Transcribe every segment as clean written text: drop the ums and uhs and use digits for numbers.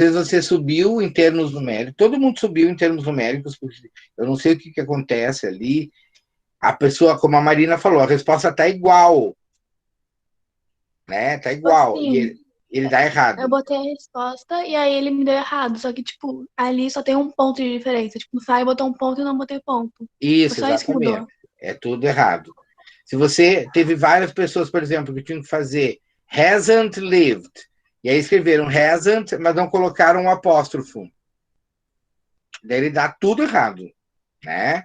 vezes você subiu em termos numéricos, todo mundo subiu em termos numéricos, porque eu não sei o que acontece ali. A pessoa, como a Marina falou, a resposta está igual, né? Está Tipo igual, e assim, ele dá eu errado. botei a resposta e aí ele me deu errado. Só que, tipo, ali só tem um ponto de diferença. Tipo, no Fly botou um ponto e não botei ponto. Foi Isso, só isso que exatamente. mudou. É tudo errado. Se você teve várias pessoas, por exemplo, que tinham que fazer hasn't lived, e aí escreveram hasn't, mas não colocaram um apóstrofo. Daí ele dá tudo errado, né?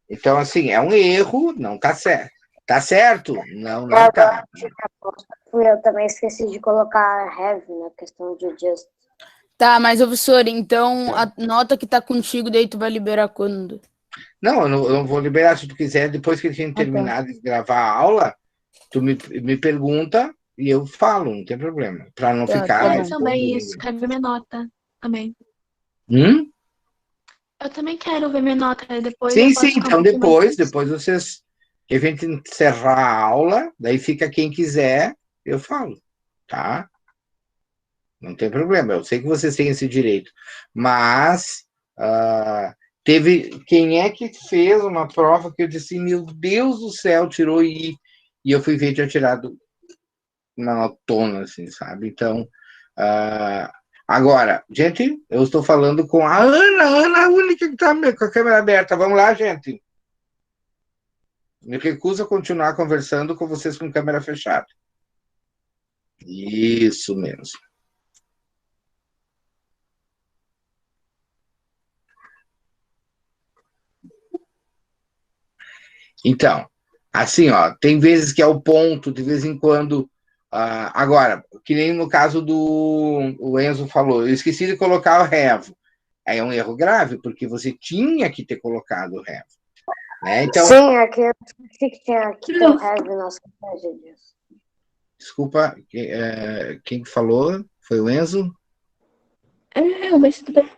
Então, assim, é um erro, não tá certo. Tá certo? Não, não Agora, tá. eu também esqueci de colocar have na questão de just. Tá, mas, professor, então a nota que tá contigo, daí tu vai liberar quando? Não, eu não vou liberar se tu quiser. Depois que a gente Ah, tá. terminar de gravar a aula, tu me pergunta e eu falo, não tem problema. Para não Tá, ficar tá Eu bom. expondo também ninguém. quero ver minha nota também. Hum? Eu também quero ver minha nota, aí depois eu Sim, sim. posso ficar um Então pouquinho mais feliz. depois vocês, que a gente encerrar a aula, daí fica quem quiser, eu falo, tá? Não tem problema. Eu sei que vocês têm esse direito, mas teve quem é que fez uma prova que eu disse, meu Deus do céu, tirou e eu fui ver tinha tirado uma notona, assim, sabe? Então, agora, gente, eu estou falando com a Ana, a única que está com a câmera aberta. Vamos lá, gente. Me recuso a continuar conversando com vocês com câmera fechada. Isso mesmo. Então, assim, ó, tem vezes que é o ponto, de vez em quando. Agora, que nem no caso do o Enzo falou, eu esqueci de colocar o have. Aí é um erro grave, porque você tinha que ter colocado o have. Né? Então, Sim, aqui eu esqueci que tinha que ter o have na estratégia disso. desculpa, quem falou? Foi o Enzo? Mas tudo bem.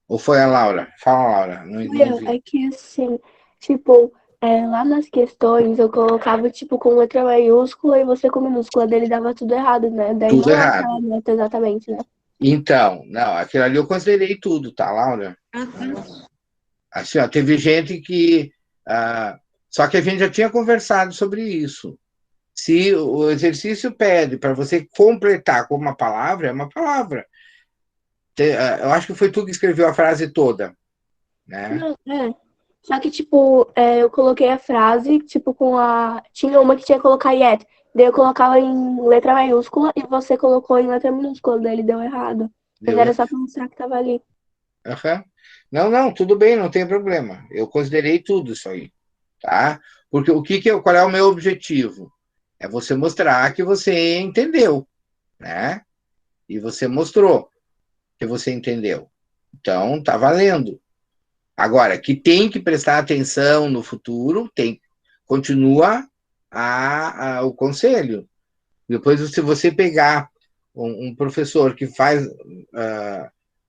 Ou foi a Laura? Fala, Laura. Não, não vi. É que assim, tipo, lá nas questões eu colocava tipo com letra maiúscula e você com minúscula dele dava tudo errado, né? Daí Tudo não é errado. aquela nota exatamente, né? Então, não, aquilo ali eu considerei tudo, tá, Laura? Assim, ó, teve gente que. Só que a gente já tinha conversado sobre isso. Se o exercício pede para você completar com uma palavra, é uma palavra. Eu acho que foi tu que escreveu a frase toda, né? Não, Só que, tipo, eu coloquei a frase, tipo, com a. Tinha uma que tinha que colocar yet. Daí eu colocava em letra maiúscula e você colocou em letra minúscula, daí ele deu errado. Mas Deu era errado. só pra mostrar que tava ali. Uhum. Não, não, tudo bem, não tem problema. Eu considerei tudo isso aí, tá? Porque qual é o meu objetivo? É você mostrar que você entendeu, né? E você mostrou que você entendeu. Então, tá valendo. Agora, que tem que prestar atenção no futuro, continua o conselho. Depois, se você pegar um professor que faz,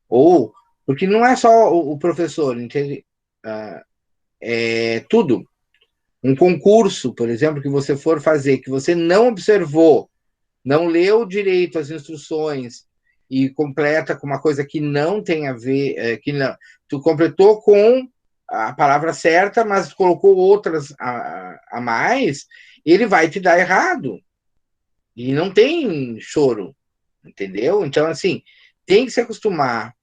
ou, porque não é só o professor, entende? É tudo. Um concurso, por exemplo, que você for fazer, que você não observou, não leu direito as instruções e completa com uma coisa que não tem a ver, que não, tu completou com a palavra certa, mas colocou outras a mais, ele vai te dar errado. E não tem choro, entendeu? Então, assim, tem que se acostumar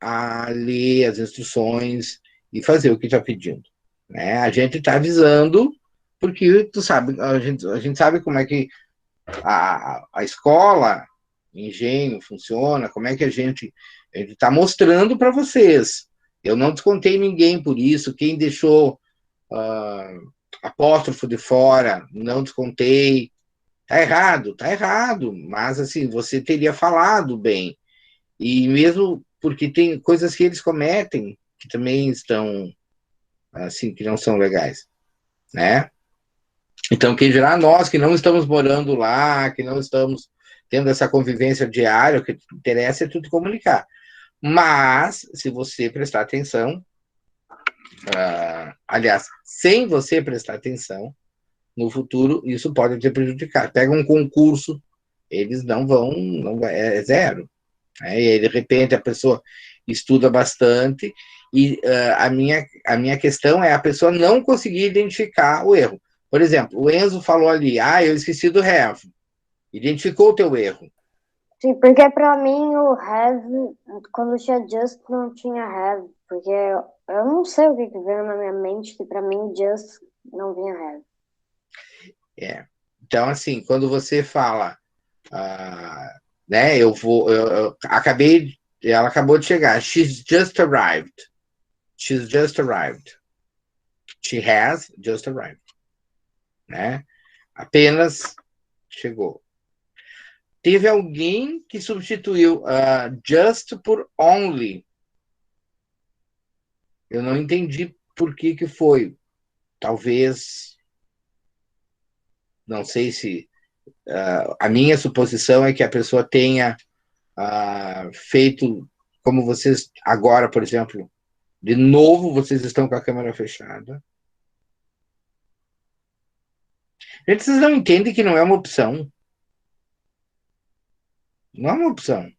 a ler as instruções e fazer o que está pedindo. Né? A gente está avisando, porque tu sabe, a gente sabe como é que a escola, engenho, funciona, como é que a gente está mostrando para vocês. Eu não descontei ninguém por isso, quem deixou apóstrofo de fora, não descontei. Tá errado, mas assim, você teria falado bem. E mesmo porque tem coisas que eles cometem que também estão, assim, que não são legais, né? Então, quem dirá nós que não estamos morando lá, que não estamos tendo essa convivência diária, o que interessa é tudo comunicar. Mas, se você prestar atenção, aliás, sem você prestar atenção, no futuro isso pode te prejudicar. Pega um concurso, eles não vão, é zero. né? E aí, de repente, a pessoa estuda bastante e a minha questão é a pessoa não conseguir identificar o erro. Por exemplo, o Enzo falou ali, eu esqueci do have. Identificou o teu erro. Sim, porque pra mim o have, quando tinha just, não tinha have. Porque eu não sei o que veio na minha mente, que pra mim just não vinha have. Então, assim, quando você fala, né, eu acabei, ela acabou de chegar, she's just arrived. She's just arrived. She has just arrived. Né? Apenas chegou. Teve alguém que substituiu just por only. Eu não entendi por que foi. Talvez, não sei se a minha suposição é que a pessoa tenha feito, como vocês agora, por exemplo, de novo vocês estão com a câmera fechada. Gente, vocês não entendem que não é uma opção. Não é uma opção.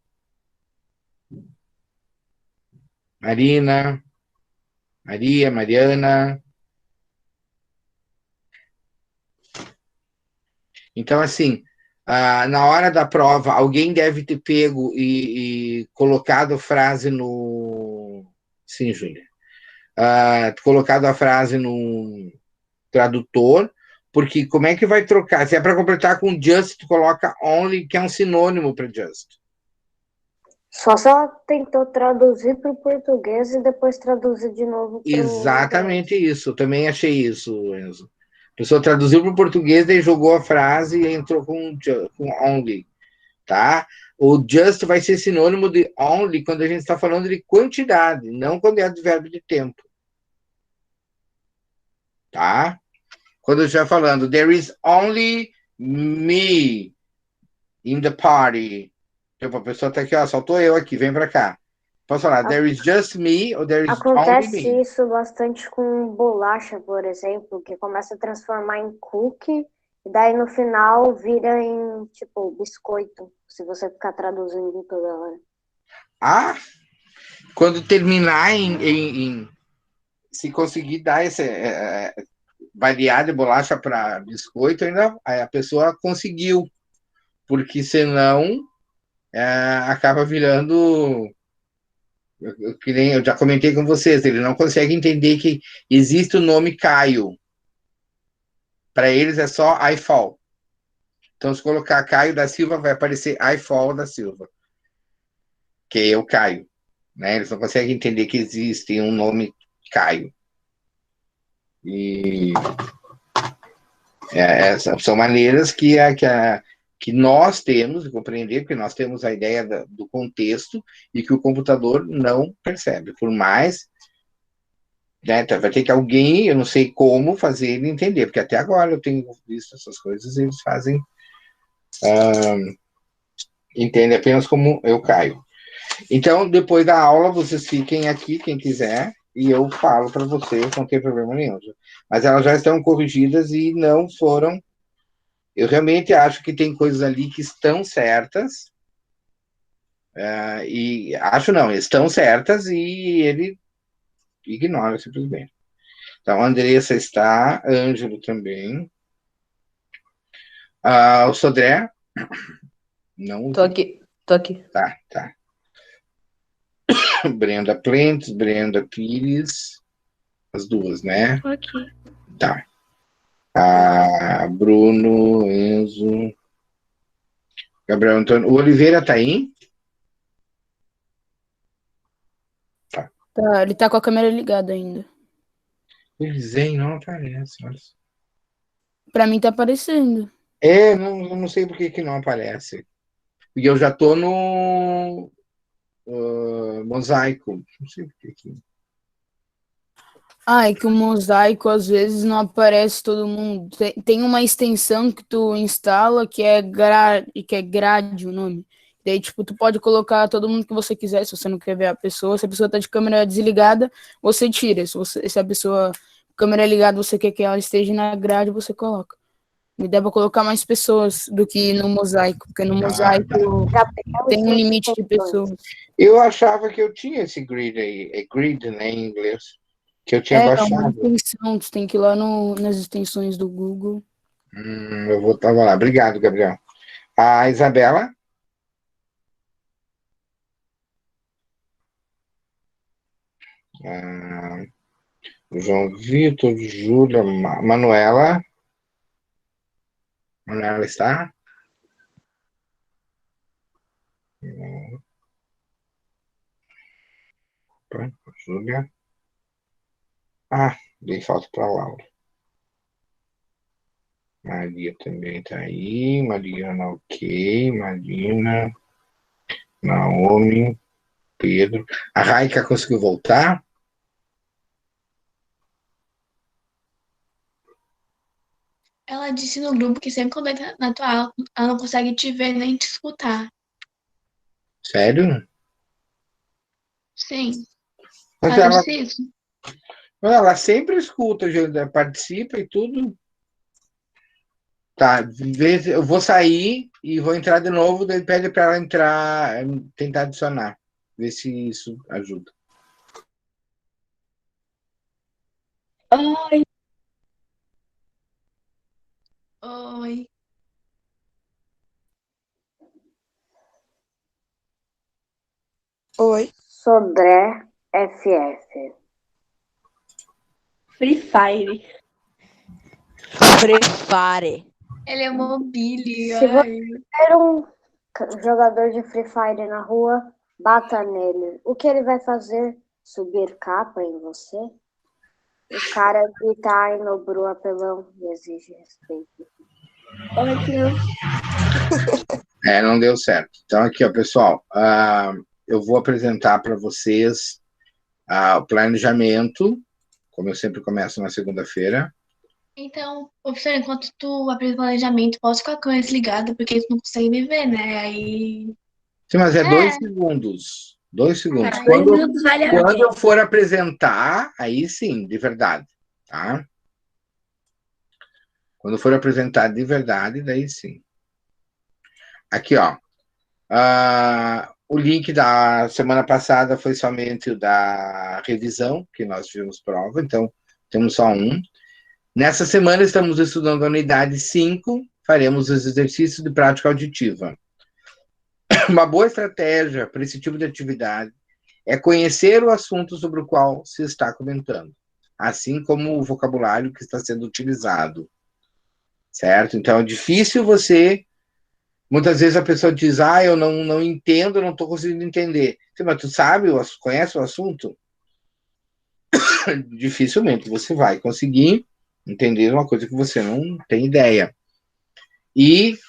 Marina, Maria, Mariana. Então, assim, na hora da prova, alguém deve ter pego e colocado frase no... Sim, Júlia. Colocado a frase no tradutor, porque como é que vai trocar? Se é para completar com just, tu coloca only, que é um sinônimo para just. Só se ela tentou traduzir para o português e depois traduzir de novo para o Exatamente isso. Eu também achei isso, Enzo. A pessoa traduziu para o português, daí jogou a frase e entrou com only, tá? O just vai ser sinônimo de only quando a gente está falando de quantidade, não quando é advérbio de tempo. Tá? Quando eu estiver falando, there is only me in the party. Tipo, a pessoa tá aqui, só tô eu aqui, vem pra cá. Posso falar, there is just me ou there is Acontece only me? isso bastante com bolacha, por exemplo, que começa a transformar em cookie e daí no final vira em, tipo, biscoito, se você ficar traduzindo toda hora. Quando terminar se conseguir dar esse variar de bolacha para biscoito, ainda a pessoa conseguiu, porque senão acaba virando, que nem eu já comentei com vocês, ele não consegue entender que existe o nome Caio. Para eles é só I fall. Então, se colocar Caio da Silva, vai aparecer I fall da Silva, que é eu Caio. Né? Eles não conseguem entender que existe um nome Caio. E são maneiras que nós temos de compreender, porque nós temos a ideia do contexto e que o computador não percebe. Por mais, né, vai ter que alguém, eu não sei como, fazer ele entender, porque até agora eu tenho visto essas coisas e eles fazem, entendem apenas como eu caio. Então, depois da aula, vocês fiquem aqui, quem quiser, e eu falo para vocês, não tem problema nenhum. Mas elas já estão corrigidas e não foram... Eu realmente acho que tem coisas ali que estão certas, e acho não, estão certas e ele ignora simplesmente. Então, a Andressa está, Ângelo também. O Sodré? Não. Tô aqui. Tá. Brenda Plentes, Brenda Pires, as duas, né? Tô aqui. Tá. Bruno, Enzo, Gabriel Antônio. O Oliveira tá aí? Tá, ele tá com a câmera ligada ainda. Elisei não aparece, olha. Pra mim tá aparecendo. Não sei por que não aparece. Porque eu já tô no mosaico. Não sei por que. É que o mosaico às vezes não aparece todo mundo. Tem uma extensão que tu instala que é grade o nome. Daí, tipo, tu pode colocar todo mundo que você quiser, se você não quer ver a pessoa. Se a pessoa tá de câmera desligada, você tira. Se a pessoa câmera ligada, você quer que ela esteja na grade, você coloca. Me dá pra colocar mais pessoas do que no mosaico, porque no mosaico Gabriel tem um e limite de suas pessoas. Eu achava que eu tinha esse grid aí, é grid, né, em inglês, que eu tinha É uma baixado. extensão, tu tem que ir lá nas extensões do Google. Eu vou tava lá. Obrigado, Gabriel. A Isabela? Ah, João Vitor, Júlia, Manuela. Manuela está? Júlia. Dei falta para Laura. Maria também está aí. Mariana, ok. Marina. Naomi. Pedro. A Raika conseguiu voltar? Ela disse no grupo que sempre quando entra na tua aula, ela não consegue te ver nem te escutar. Sério? Sim, Mas ela disse isso. ela sempre escuta, participa e tudo. Tá, eu vou sair e vou entrar de novo, daí pede para ela entrar, tentar adicionar, ver se isso ajuda. Oi, Oi. Oi. Sodré FF. Free Fire. Prepare. Ele é mobile. Se você Ai. ver um jogador de Free Fire na rua, bata nele. O que ele vai fazer? Subir capa em você? O cara grita ai no Bru apelão e exige respeito. Oi, criança. Não deu certo. Então, aqui, ó, pessoal, eu vou apresentar para vocês o planejamento, como eu sempre começo na segunda-feira. Então, professor, enquanto tu apresenta o planejamento, posso ficar com a câmera desligada, porque tu não consegue me ver, né? Aí. Sim, mas é 2 É. segundos. 2 segundos. Tá. 2 minutos vale a Quando pena. eu for apresentar, aí sim, de verdade, tá? Quando for apresentar de verdade, daí sim. Aqui, ó. O link da semana passada foi somente o da revisão, que nós tivemos prova, então temos só um. Nessa semana estamos estudando a unidade 5, faremos os exercícios de prática auditiva. Uma boa estratégia para esse tipo de atividade é conhecer o assunto sobre o qual se está comentando, assim como o vocabulário que está sendo utilizado, certo? Então é difícil você... Muitas vezes a pessoa diz, eu não entendo, não estou conseguindo entender. Sim, mas tu sabe, conhece o assunto? Dificilmente você vai conseguir entender uma coisa que você não tem ideia. E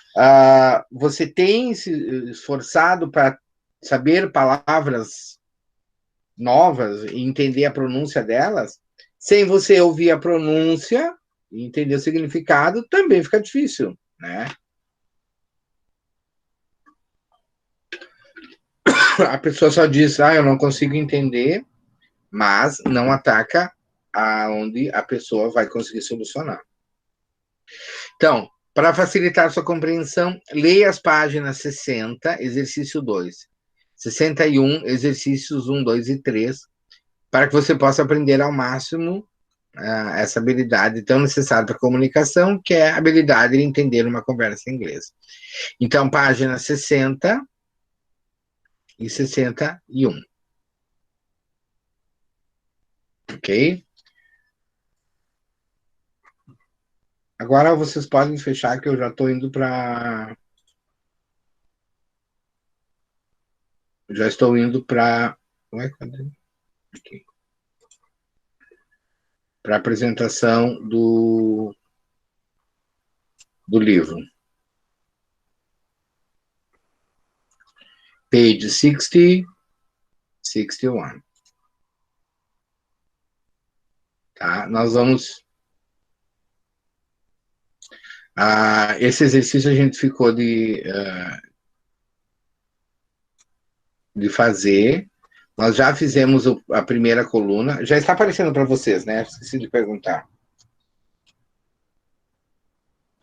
você tem se esforçado para saber palavras novas e entender a pronúncia delas, sem você ouvir a pronúncia e entender o significado, também fica difícil, né? A pessoa só diz, eu não consigo entender, mas não ataca aonde a pessoa vai conseguir solucionar. Então, para facilitar sua compreensão, leia as páginas 60, exercício 2, 61, exercícios 1, 2 e 3, para que você possa aprender ao máximo essa habilidade tão necessária para a comunicação, que é a habilidade de entender uma conversa em inglês. Então, página 60 e 61. Ok? Agora vocês podem fechar, que eu já estou indo para... Já estou indo para... Aqui. Para a apresentação do livro. Page 60, 61. Tá? Nós vamos... esse exercício a gente ficou de fazer. Nós já fizemos a primeira coluna. Já está aparecendo para vocês, né? Esqueci de perguntar.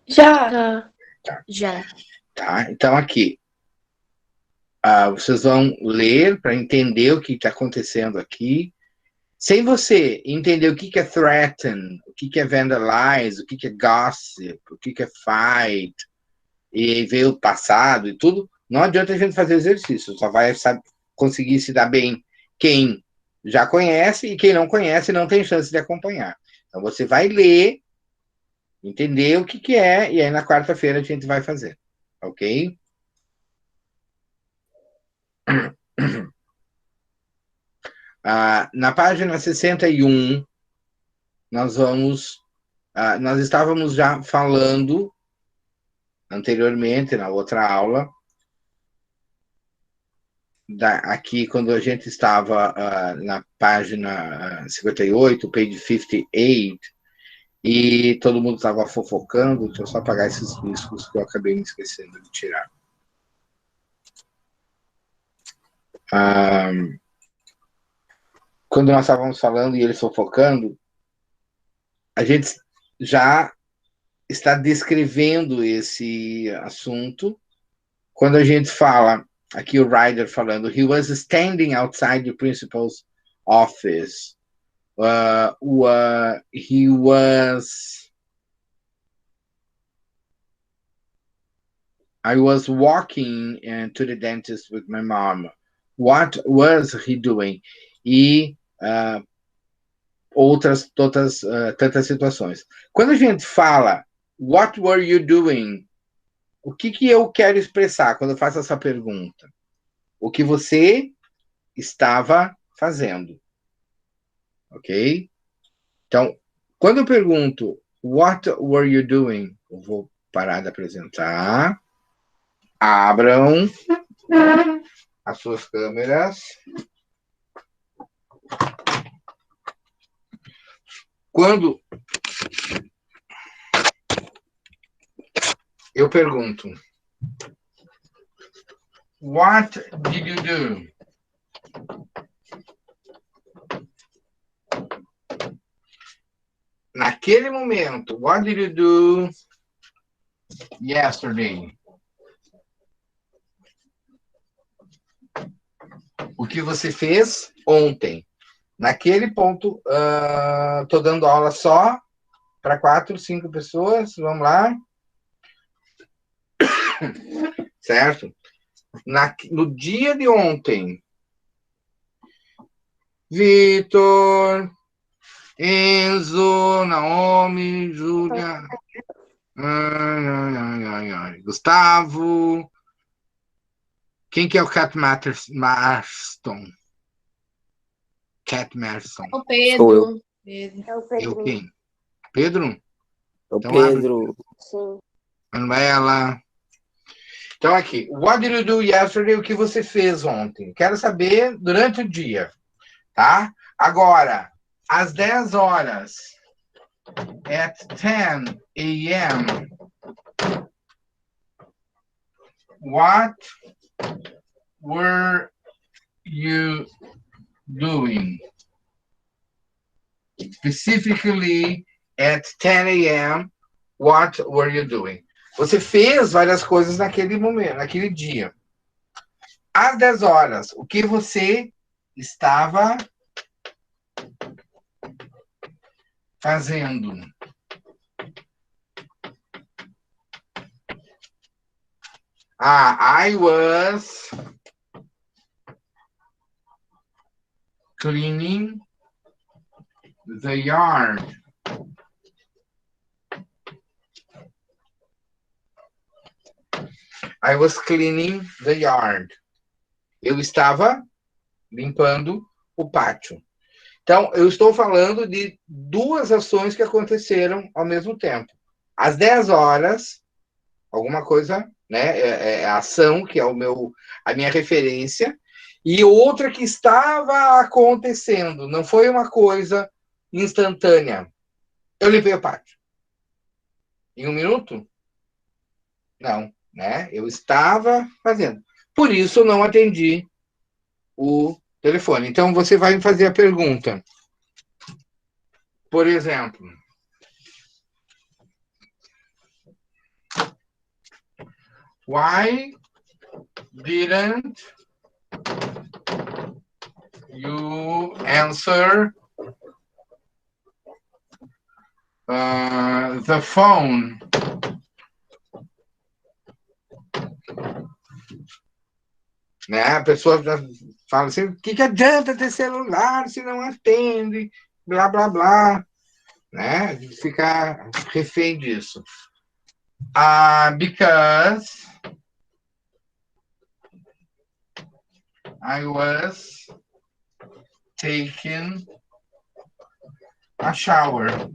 Já. Já. Tá? Então, aqui, vocês vão ler para entender o que está acontecendo aqui. Sem você entender o que é threaten, o que é vandalize, o que é gossip, o que é fight, e ver o passado e tudo, não adianta a gente fazer exercício, só vai conseguir se dar bem quem já conhece e quem não conhece não tem chance de acompanhar. Então você vai ler, entender o que é, e aí na quarta-feira a gente vai fazer, ok? Na página 61, nós estávamos já falando anteriormente, na outra aula, aqui quando a gente estava na página 58, page 58, e todo mundo estava fofocando, deixa eu só apagar esses riscos que eu acabei me esquecendo de tirar. Quando nós estávamos falando e eles fofocando, a gente já está descrevendo esse assunto quando a gente fala, aqui o Ryder falando, he was standing outside the principal's office. He was... I was walking to the dentist with my mom. What was he doing? E tantas situações. Quando a gente fala, what were you doing? O que eu quero expressar quando eu faço essa pergunta? O que você estava fazendo. Ok? Então, quando eu pergunto, what were you doing? Eu vou parar de apresentar. Abram as suas câmeras. Quando eu pergunto, what did you do? Naquele momento, what did you do yesterday? O que você fez ontem? Naquele ponto, estou dando aula só para 4, 5 pessoas, vamos lá. Certo? No dia de ontem, Vitor, Enzo, Naomi, Júlia, Gustavo. Quem que é o Cat Marston? Cat Marston. O Pedro. Sou eu. É o Eu Pedro. quem? Pedro? É o Então, Pedro. Sim. Manuela. Então, aqui. What did you do yesterday? O que você fez ontem? Quero saber durante o dia. Tá? Agora, às 10 horas, at 10 a.m., what were you doing? Specifically, at 10 a.m., what were you doing? Você fez várias coisas naquele momento, naquele dia. Às 10 horas, o que você estava fazendo? I was cleaning the yard. I was cleaning the yard. Eu estava limpando o pátio. Então, eu estou falando de duas ações que aconteceram ao mesmo tempo. Às 10 horas, alguma coisa, né? É a ação, que é a minha referência, e outra que estava acontecendo. Não foi uma coisa instantânea. Eu limpei o pátio. Em 1 minuto? Não, né? Eu estava fazendo. Por isso, eu não atendi o telefone. Então, você vai me fazer a pergunta. Por exemplo, Why didn't you answer the phone? Né? A pessoa fala assim, o que adianta ter celular se não atende? Blá, blá, blá. Né? Ficar refém disso. Because I was taking a shower.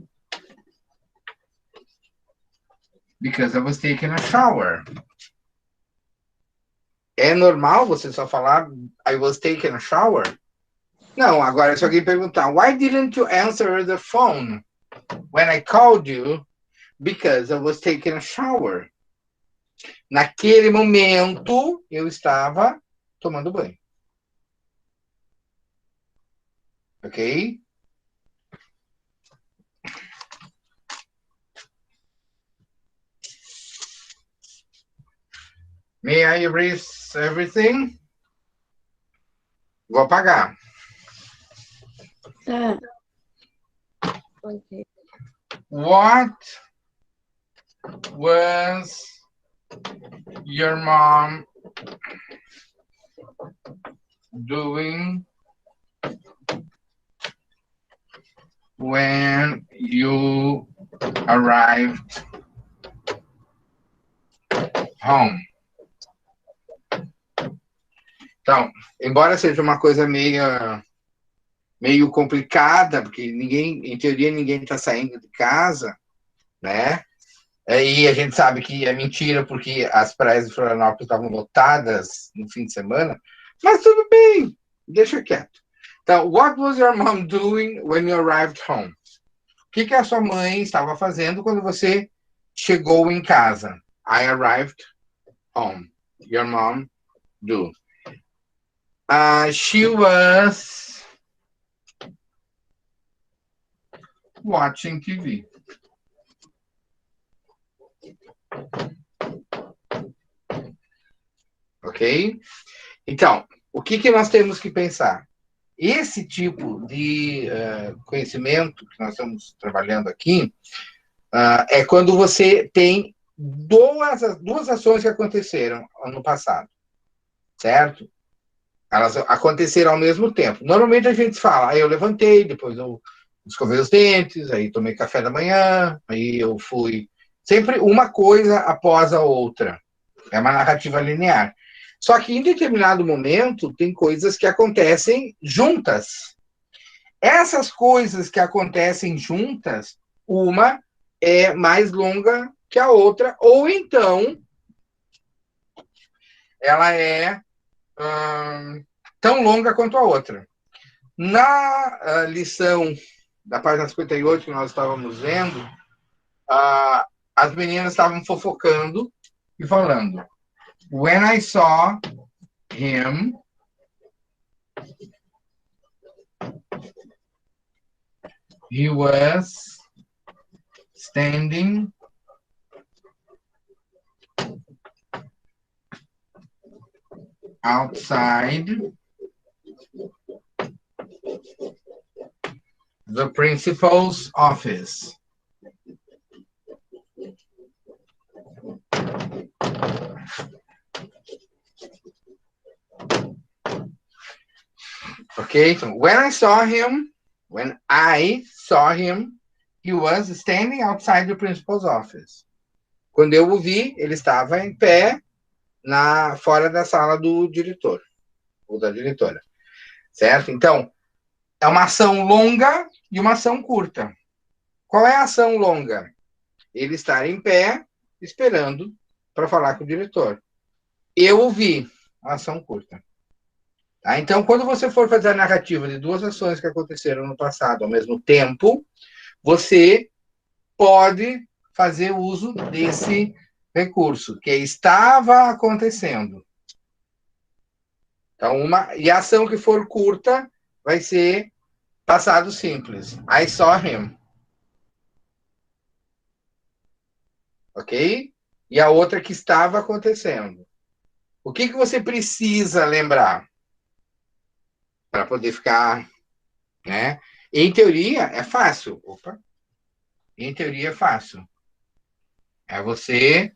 Because I was taking a shower. É normal você só falar I was taking a shower? Não, agora se alguém perguntar why didn't you answer the phone when I called you? Because I was taking a shower. Naquele momento, eu estava tomando banho. Ok? May I erase everything? Vou apagar. Tá. Ok. What was your mom doing when you arrived home? Então, embora seja uma coisa meio complicada, porque ninguém, em teoria, ninguém está saindo de casa, né? E a gente sabe que é mentira, porque as praias de Florianópolis estavam lotadas no fim de semana, mas tudo bem, deixa quieto. Então, what was your mom doing when you arrived home? O que a sua mãe estava fazendo quando você chegou em casa? I arrived home. Your mom do. She was watching TV. Ok? Então, o que nós temos que pensar? Esse tipo de conhecimento que nós estamos trabalhando aqui é quando você tem duas ações que aconteceram ano passado, certo? Elas aconteceram ao mesmo tempo. Normalmente a gente fala, aí eu levantei, depois eu escovei os dentes, aí tomei café da manhã, aí eu fui... Sempre uma coisa após a outra. É uma narrativa linear. Só que em determinado momento tem coisas que acontecem juntas. Essas coisas que acontecem juntas, uma é mais longa que a outra, ou então ela é tão longa quanto a outra. Na lição da página 58 que nós estávamos vendo, as meninas estavam fofocando e falando when I saw him he was standing outside the principal's office. Okay, so when I saw him, he was standing outside the principal's office. Quando eu o vi, ele estava em pé fora da sala do diretor, ou da diretora. Certo? Então, é uma ação longa e uma ação curta. Qual é a ação longa? Ele estar em pé, esperando para falar com o diretor. Eu ouvi a ação curta. Tá? Então, quando você for fazer a narrativa de duas ações que aconteceram no passado ao mesmo tempo, você pode fazer uso desse recurso, que estava acontecendo. Então, e a ação que for curta vai ser passado simples. I saw him. Ok? e a outra que estava acontecendo. O que você precisa lembrar para poder ficar, né? Em teoria, é fácil. Opa. Em teoria, é fácil. É você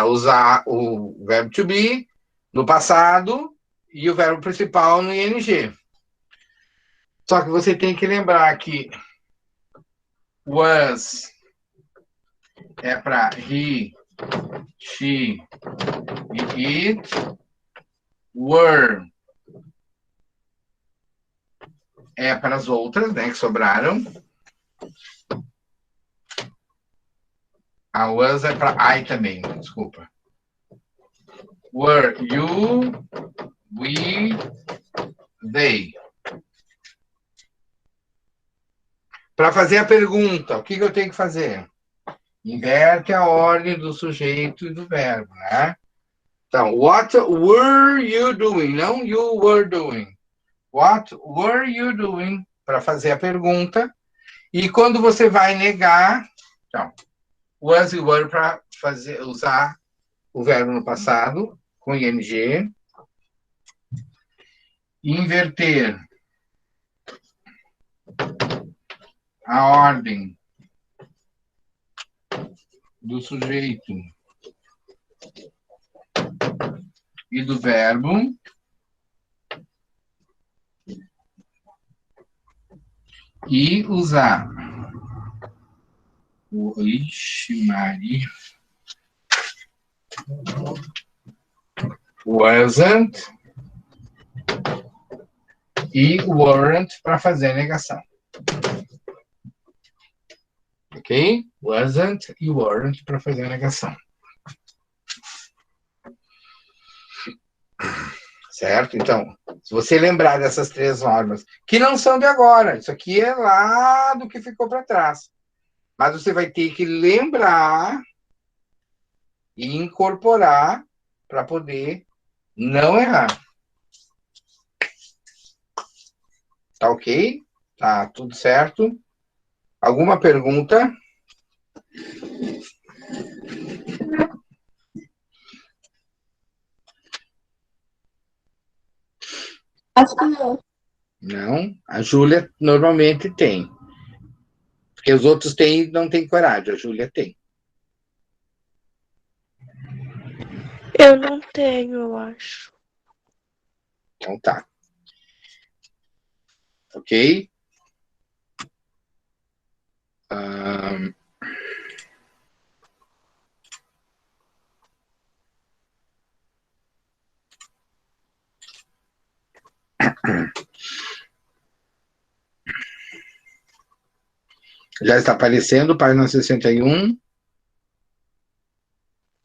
usar o verbo to be no passado e o verbo principal no ing. Só que você tem que lembrar que was é para he, she e it. Were é para as outras, né, que sobraram. A was é para I também, desculpa. Were, you, we, they. Para fazer a pergunta, o que eu tenho que fazer? Inverte a ordem do sujeito e do verbo, né? Então, what were you doing? Não you were doing. What were you doing? Para fazer a pergunta. E quando você vai negar, então, was e were para usar o verbo no passado, com ing. Inverter a ordem do sujeito e do verbo. E usar o Maria wasn't e weren't para fazer a negação. Ok? Wasn't e weren't para fazer a negação. Certo? Então, se você lembrar dessas três normas, que não são de agora, isso aqui é lá do que ficou para trás. Mas você vai ter que lembrar e incorporar para poder não errar. Tá ok? Tá tudo certo? Alguma pergunta? Acho que não. Não? A Júlia normalmente tem. Porque os outros têm, não tem coragem. A Júlia tem. Eu não tenho, eu acho. Então tá. Ok? Já está aparecendo, página 61.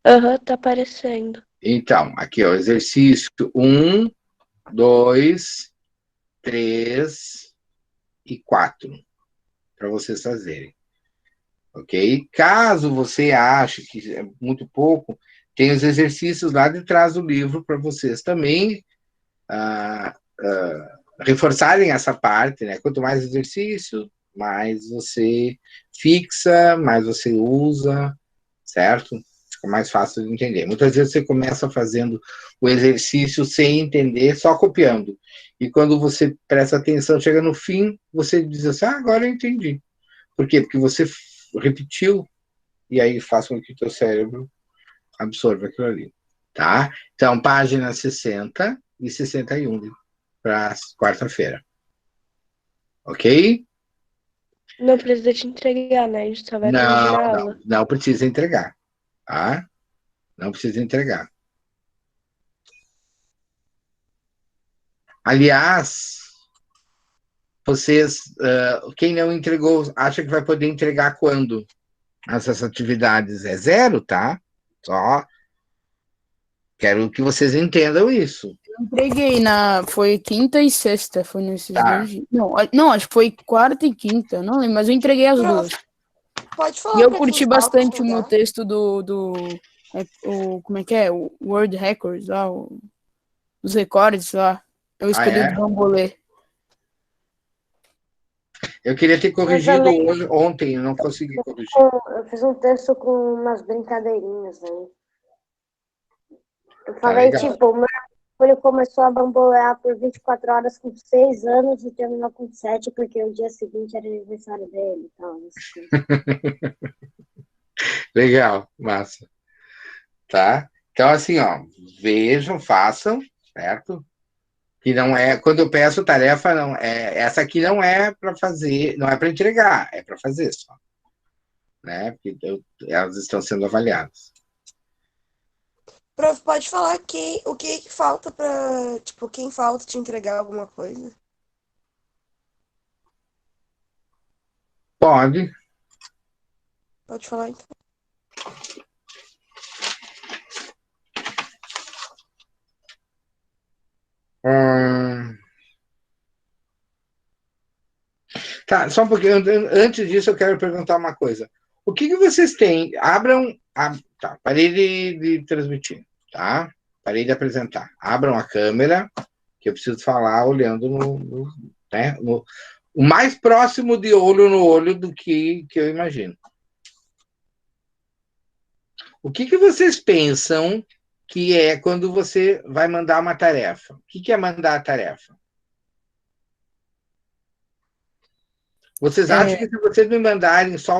Aham, tá aparecendo. Então, aqui, ó, exercício 1, 2, 3 e 4, para vocês fazerem. Ok? Caso você ache que é muito pouco, tem os exercícios lá de trás do livro para vocês também reforçarem essa parte, né? Quanto mais exercício, mais você fixa, mais você usa, certo? Fica mais fácil de entender. Muitas vezes você começa fazendo o exercício sem entender, só copiando. E quando você presta atenção, chega no fim, você diz assim, agora eu entendi. Por quê? Porque você repetiu, e aí faz com que o teu cérebro absorva aquilo ali, tá? Então, página 60 e 61 para quarta-feira. Ok? Não precisa te entregar, né? A gente só vai corrigir na aula. Não precisa entregar, tá? Não precisa entregar. Aliás, vocês, quem não entregou, acha que vai poder entregar quando? Essas atividades é 0, tá? Só quero que vocês entendam isso. Eu entreguei foi quinta e sexta, foi nesses Tá. 2 dias. Não, acho que foi quarta e quinta, não lembro, mas eu entreguei as duas. Pode falar. E eu pra curti quem bastante sabe o meu estudar. texto como é que é? O World Records lá, os recordes lá. Eu escolhi o do Bambolê. Eu queria ter Eu corrigido também ontem, eu não consegui corrigir. eu fiz um texto com umas brincadeirinhas aí. Eu Tá falei, legal. tipo, o meu ele começou a bambolear por 24 horas com 6 anos e terminou com 7, porque o dia seguinte era aniversário dele. Então, Legal, massa. Tá? Então, assim, ó, vejam, façam, certo? Que não é, quando eu peço tarefa, não é, essa aqui não é para fazer, não é para entregar, é para fazer só, né? Porque elas estão sendo avaliadas. Prof, pode falar o que falta pra, tipo, quem falta te entregar alguma coisa? Pode. Pode falar então. Tá, só um pouquinho. Antes disso, eu quero perguntar uma coisa. O que vocês têm? Abram. Tá, parei de transmitir, tá? Parei de apresentar. Abram a câmera, que eu preciso falar olhando né, o mais próximo de olho no olho do que eu imagino. O que vocês pensam que é quando você vai mandar uma tarefa? O que é mandar a tarefa? Vocês acham que se vocês me mandarem só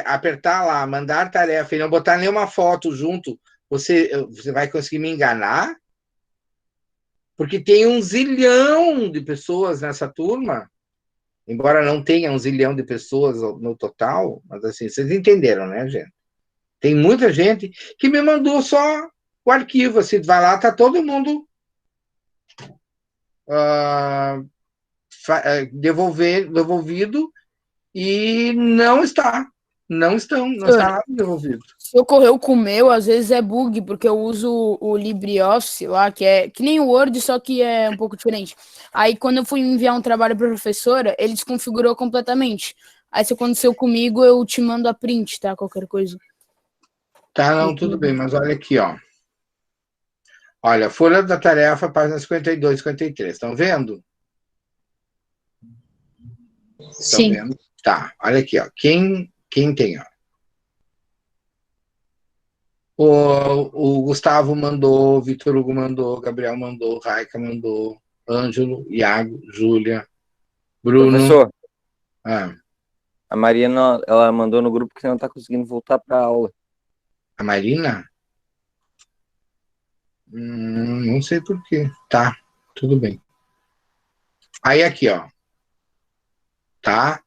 apertar lá, mandar tarefa e não botar nenhuma foto junto, você vai conseguir me enganar? Porque tem 1 zilhão de pessoas nessa turma, embora não tenha 1 zilhão de pessoas no total, mas assim, vocês entenderam, né, gente? Tem muita gente que me mandou só o arquivo, assim, vai lá, tá todo mundo devolvido e não está nada devolvido. Se ocorreu com o meu, às vezes é bug, porque eu uso o LibreOffice lá, que é que nem o Word, só que é um pouco diferente. Aí, quando eu fui enviar um trabalho para a professora, ele desconfigurou completamente. Aí, se aconteceu comigo, eu te mando a print, tá? Qualquer coisa. Tá, não, tudo bem, mas olha aqui, ó. Olha, folha da tarefa, página 52, 53. Estão vendo? Estão vendo? Tá, olha aqui, ó. Quem tem, ó? O Gustavo mandou, o Vitor Hugo mandou, Gabriel mandou, Raika mandou, Ângelo, Iago, Júlia, Bruno. Professor, Ah, a Marina, ela mandou no grupo que você não está conseguindo voltar para a aula. a Marina? Não sei por quê. Tá, tudo bem. Aí aqui, ó. Tá?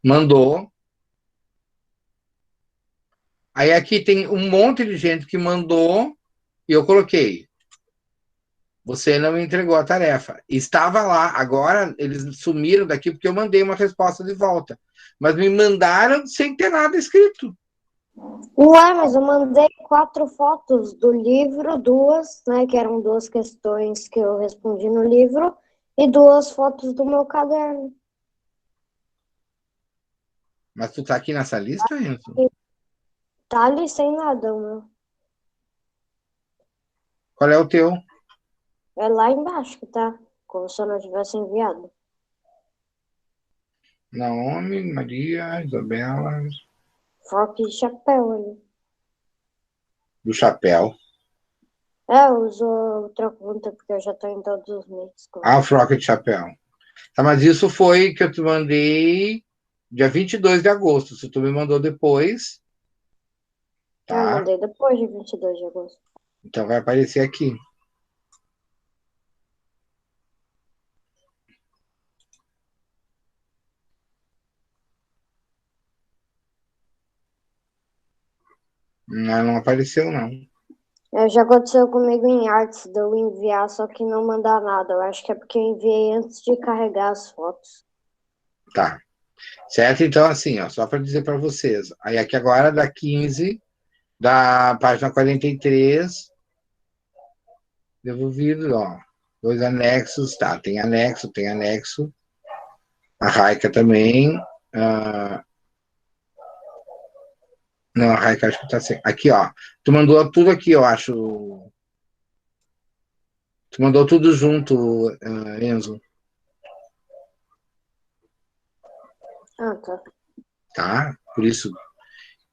Mandou. Aí aqui tem um monte de gente que mandou e eu coloquei. Você não me entregou a tarefa. Estava lá, agora eles sumiram daqui porque eu mandei uma resposta de volta. Mas me mandaram sem ter nada escrito. Ué, mas eu mandei 4 fotos do livro, 2, né, que eram 2 questões que eu respondi no livro, e 2 fotos do meu caderno. Mas tu tá aqui nessa lista, Enzo? Tá ali sem nada, o meu. Qual é o teu? É lá embaixo que tá, como se eu não tivesse enviado. Naomi, Maria, Isabela, Foco de chapéu ali. do chapéu. Eu uso outra conta porque eu já tô em todos os meses. Ah, o Froca de chapéu. Tá, mas isso foi que eu te mandei dia 22 de agosto. Se tu me mandou depois, Eu tá? mandei depois de 22 de agosto. Então vai aparecer aqui. Não apareceu, não. Já aconteceu comigo em artes, de eu enviar, só que não mandar nada. Eu acho que é porque eu enviei antes de carregar as fotos. Tá. Certo? Então, assim, ó, só para dizer para vocês. Aí aqui agora, da 15, da página 43, devolvido, ó. 2 anexos, tá. Tem anexo. A Raika também. Não, a Raika acho que tá sem. Aqui, ó. Tu mandou tudo aqui, eu acho. Tu mandou tudo junto, Enzo. Ah, tá. Tá? Por isso.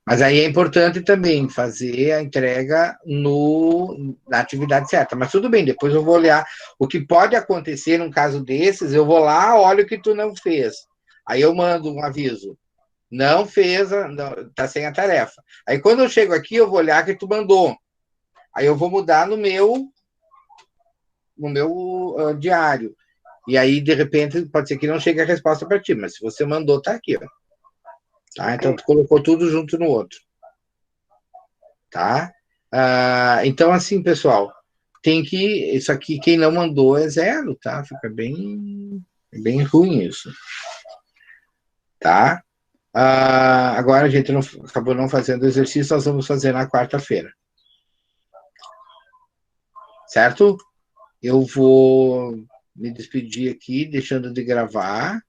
Mas aí é importante também fazer a entrega na atividade certa. Mas tudo bem, depois eu vou olhar. O que pode acontecer num caso desses, eu vou lá, olho o que tu não fez. Aí eu mando um aviso. Não fez, tá sem a tarefa. Aí quando eu chego aqui, eu vou olhar que tu mandou. Aí eu vou mudar no meu diário. E aí, de repente, pode ser que não chegue a resposta para ti, mas se você mandou, tá aqui, ó. Tá? Então, tu colocou tudo junto no outro. Tá? Então, assim, pessoal, tem que. Isso aqui, quem não mandou é zero, tá? Fica bem ruim isso. Tá? Agora a gente acabou não fazendo o exercício, nós vamos fazer na quarta-feira. Certo? Eu vou me despedir aqui, deixando de gravar.